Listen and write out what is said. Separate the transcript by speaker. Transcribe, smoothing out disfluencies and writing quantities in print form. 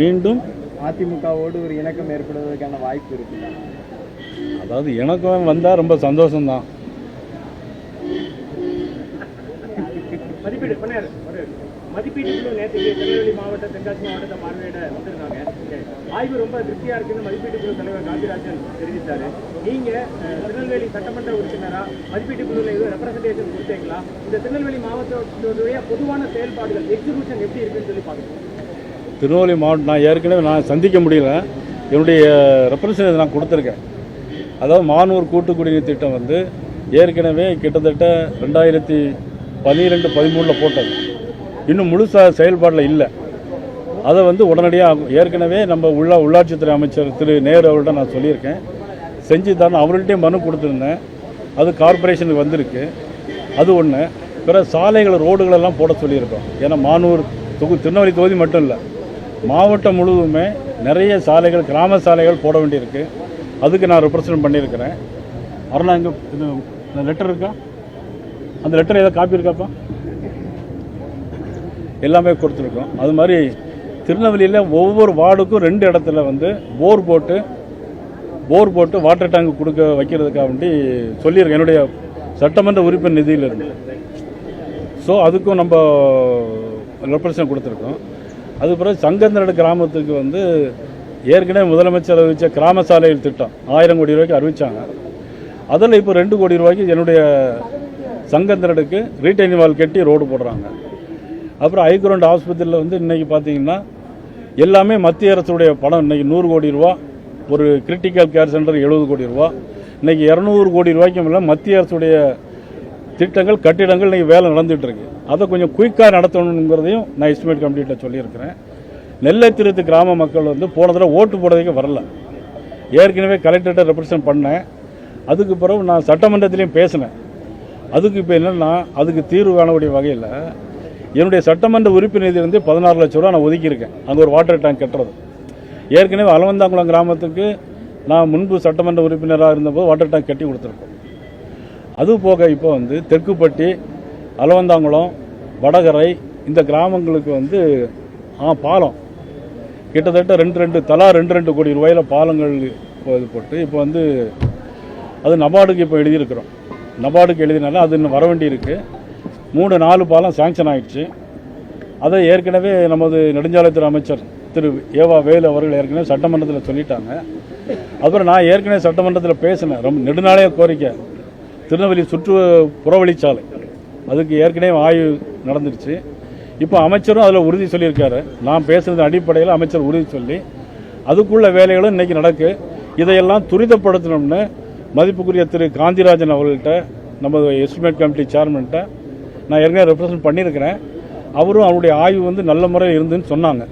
Speaker 1: மீண்டும்
Speaker 2: அதிமுகவோடு ஒரு இணக்கம் ஏற்படுவதற்கான வாய்ப்பு இருக்கு.
Speaker 1: அதாவது இணக்கம் வந்தா ரொம்ப சந்தோஷம்தான்.
Speaker 3: மதிப்பீட்டு குழு நேற்று திருநெல்வேலி மாவட்டம், தென்காசி மாவட்டத்தை பார்வையிட வந்திருந்தாங்க. ஆய்வு ரொம்ப திருப்தியா இருக்குன்னு மதிப்பீட்டு குழு தலைவர் காந்திராஜன் தெரிவித்தாரு. நீங்க திருநெல்வேலி சட்டமன்ற உறுப்பினரா மதிப்பீட்டு குழுவில் எதுவும் ரெப்ரசன்டேஷன் கொடுத்தீங்களா? இந்த திருநெல்வேலி மாவட்டத்துடைய பொதுவான செயல்பாடுகள் எக்ஸிகியூஷன் எப்படி இருக்குன்னு சொல்லி பார்க்கணும்.
Speaker 1: திருநெல்வேலி மாவட்டம் நான் ஏற்கனவே சந்திக்க முடியல. என்னுடைய ரெப்ரசன்டேஷன் நான் கொடுத்துருக்கேன். அதாவது மானூர் கூட்டு குடிநீர் திட்டம் வந்து ஏற்கனவே கிட்டத்தட்ட 2012-13 போட்டது. இன்னும் முழுசாக செயல்பாட்டில் இல்லை. அதை வந்து உடனடியாக ஏற்கனவே நம்ம உள்ளாட்சித்துறை அமைச்சர் திரு நேரு அவர்கிட்ட நான் சொல்லியிருக்கேன், செஞ்சு தான் அவர்கள்ட்டையும் மனு கொடுத்துருந்தேன். அது கார்பரேஷனுக்கு வந்திருக்கு. அது ஒன்று. பிறகு சாலைகள் ரோடுகளெல்லாம் போட சொல்லியிருக்கோம். ஏன்னா மானூர் திருநெல்வேலி தொகுதி மட்டும் இல்லை, மாவட்டம் முழுவதுமே நிறைய சாலைகள், கிராம சாலைகள் போட வேண்டியிருக்கு. அதுக்கு நான் ரெப்ரசன்ட் பண்ணியிருக்கிறேன். அருணா இங்கே லெட்டர் இருக்கா? அந்த லெட்டர் ஏதாவது காப்பி இருக்காப்பா? எல்லாமே கொடுத்துருக்கோம். அது மாதிரி திருநெல்வேலியில் ஒவ்வொரு வார்டுக்கும் 2 இடத்துல வந்து போர் போட்டு வாட்டர் டேங்க் கொடுக்க வைக்கிறதுக்காக வேண்டி சொல்லியிருக்கேன், என்னுடைய சட்டமன்ற உறுப்பினர் நிதியிலிருந்து. ஸோ அதுக்கும் நம்ம ரெப்ரசன்ட் கொடுத்துருக்கோம். அது பிறகு சங்கந்தரடு கிராமத்துக்கு வந்து ஏற்கனவே முதலமைச்சர் அறிவித்த கிராம சாலைகள் திட்டம் 1000 கோடி ரூபாய்க்கு அறிவித்தாங்க. அதில் இப்போ 2 கோடி ரூபாய்க்கு என்னுடைய சங்கந்தரடுக்கு ரீட்டைனிங் வால் கட்டி ரோடு போடுறாங்க. அப்புறம் ஐக்ரௌண்ட் ஆஸ்பத்திரியில் வந்து இன்றைக்கி பார்த்தீங்கன்னா எல்லாமே மத்திய அரசுடைய பணம். இன்றைக்கி 100 கோடி ரூபா, ஒரு கிரிட்டிக்கல் கேர் சென்டர் 70 கோடி ரூபா, இன்றைக்கி 200 கோடி ரூபாய்க்கு மேலே மத்திய அரசுடைய திட்டங்கள், கட்டிடங்கள் இன்றைக்கி வேலை நடந்துகிட்ருக்கு. அதை கொஞ்சம் குயிக்காக நடத்தணுங்கிறதையும் நான் எஸ்டிமேட் கமிட்டிகிட்ட சொல்லியிருக்கிறேன். நெல்லை திருத்து கிராம மக்கள் வந்து போன தடவை ஓட்டு போடுறதுக்கு வரல. ஏற்கனவே கலெக்டர்கிட்ட ரெப்ரசன்ட் பண்ணேன். அதுக்கு பிறகு நான் சட்டமன்றத்திலையும் பேசினேன். அதுக்கு இப்போ என்னென்னா, அதுக்கு தீர்வு காணக்கூடிய வகையில் என்னுடைய சட்டமன்ற உறுப்பினர் வந்து 16 லட்ச ரூபா நான் ஒதுக்கியிருக்கேன். அங்கே ஒரு வாட்டர் டேங்க் கட்டுறது. ஏற்கனவே அலவந்தாங்குளம் கிராமத்துக்கு நான் முன்பு சட்டமன்ற உறுப்பினராக இருந்தபோது வாட்டர் டேங்க் கட்டி கொடுத்துருக்கோம். அது போக இப்போ வந்து தெற்குப்பட்டி, அலவந்தாங்குளம், வடகரை இந்த கிராமங்களுக்கு வந்து பாலம் கிட்டத்தட்ட 2 கோடி ரூபாயில் பாலங்கள் இது போட்டு இப்போ வந்து அது நபார்டுக்கு இப்போ எழுதியிருக்கிறோம். நபார்டுக்கு எழுதினால அது இன்னும் வர வேண்டியிருக்கு. 3-4 பாலம் சாங்ஷன் ஆகிடுச்சு. அதை ஏற்கனவே நமது நெடுஞ்சாலைத்துறை அமைச்சர் திரு ஏவா வேலு அவர்கள் ஏற்கனவே சட்டமன்றத்தில் சொல்லிட்டாங்க. அப்புறம் நான் ஏற்கனவே சட்டமன்றத்தில் பேசினேன். ரொம்ப நெடுநாளைய கோரிக்கை திருநெல்வேலி புறவழிச்சாலை, அதுக்கு ஏற்கனவே ஆய்வு நடந்துருச்சு. இப்போ அமைச்சரும் அதில் உறுதி சொல்லியிருக்காரு. நான் பேசுனது அடிப்படையில் அமைச்சர் உறுதி சொல்லி அதுக்குள்ள வேலைகளும் இன்றைக்கி நடக்கு. இதையெல்லாம் துரிதப்படுத்தணும்னு மதிப்புக்குரிய திரு காந்திராஜன் அவர்கள்ட்ட, நம்ம எஸ்டிமேட் கமிட்டி சேர்மன்கிட்ட நான் ஏற்கனவே ரெப்ரசன்ட் பண்ணியிருக்கிறேன். அவரும் அவருடைய ஆய்வு வந்து நல்ல முறையில் இருந்துன்னு சொன்னாங்க.